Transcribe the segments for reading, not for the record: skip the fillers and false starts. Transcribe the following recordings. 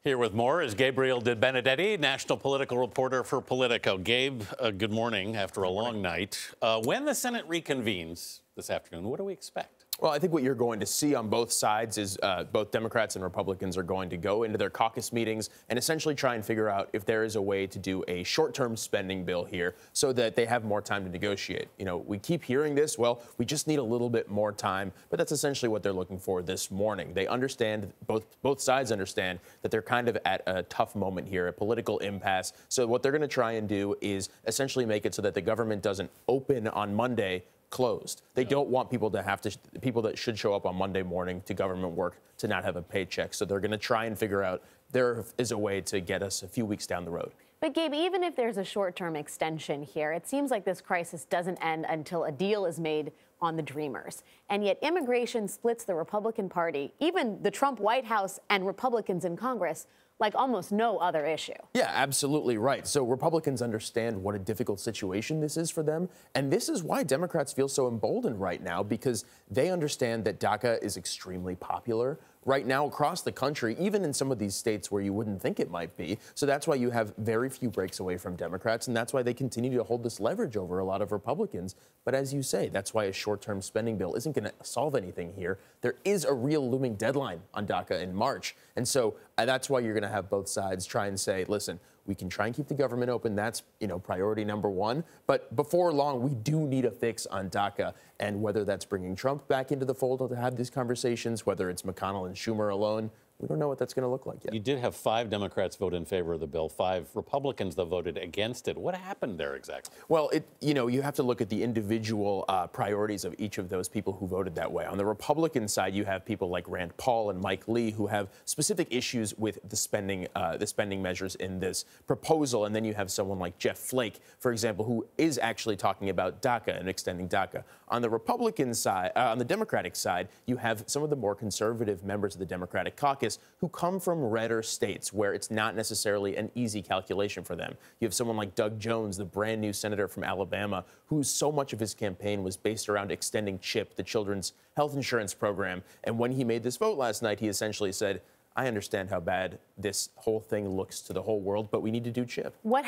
Here with more is Gabriel Debenedetti, national political reporter for Politico. Gabe, good morning after a long night. When the Senate reconvenes this afternoon, what do we expect? Well, I think what you're going to see on both sides is both Democrats and Republicans are going to go into their caucus meetings and essentially try and figure out if there is a way to do a short-term spending bill here so that they have more time to negotiate. You know, we keep hearing this, well, we just need a little bit more time, but that's essentially what they're looking for this morning. They understand, both sides understand that they're kind of at a tough moment here, a political impasse. So what they're going to try and do is essentially make it so that the government doesn't open on Monday closed. They don't want people that should show up on Monday morning to government work to not have a paycheck. So they're going to try and figure out there is a way to get us a few weeks down the road. But Gabe, even if there's a short-term extension here, it seems like this crisis doesn't end until a deal is made on the Dreamers. And yet immigration splits the Republican Party, even the Trump White House and Republicans in Congress, like almost no other issue. Yeah, absolutely right. So Republicans understand what a difficult situation this is for them. And this is why Democrats feel so emboldened right now, because they understand that DACA is extremely popular right now across the country, even in some of these states where you wouldn't think it might be. So that's why you have very few breaks away from Democrats, and that's why they continue to hold this leverage over a lot of Republicans. But as you say, that's why a short-term spending bill isn't going to solve anything here. There is a real looming deadline on DACA in March. And so that's why you're going to have both sides try and say, listen, we can try and keep the government open. That's, priority number one. But before long, we do need a fix on DACA. And whether that's bringing Trump back into the fold to have these conversations, whether it's McConnell and Schumer alone, we don't know what that's going to look like yet. You did have 5 Democrats vote in favor of the bill, 5 Republicans that voted against it. What happened there exactly? Well, you have to look at the individual priorities of each of those people who voted that way. On the Republican side, you have people like Rand Paul and Mike Lee who have specific issues with the spending measures in this proposal. And then you have someone like Jeff Flake, for example, who is actually talking about DACA and extending DACA. On the Republican side, on the Democratic side, you have some of the more conservative members of the Democratic caucus who come from redder states where it's not necessarily an easy calculation for them. You have someone like Doug Jones, the brand new senator from Alabama, who so much of his campaign was based around extending CHIP, the children's health insurance program. And when he made this vote last night, he essentially said, I understand how bad this whole thing looks to the whole world, but we need to do CHIP. What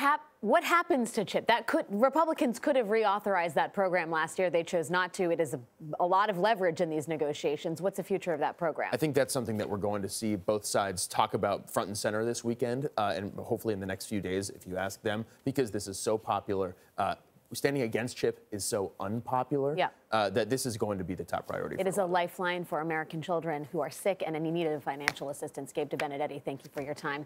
happens to CHIP? Republicans could have reauthorized that program last year. They chose not to. It is a lot of leverage in these negotiations. What's the future of that program? I think that's something that we're going to see both sides talk about front and center this weekend, and hopefully in the next few days, if you ask them, because this is so popular. Standing against CHIP is so unpopular that this is going to be the top priority. It is a lifeline for American children who are sick and in need of financial assistance. Gabe Debenedetti, thank you for your time.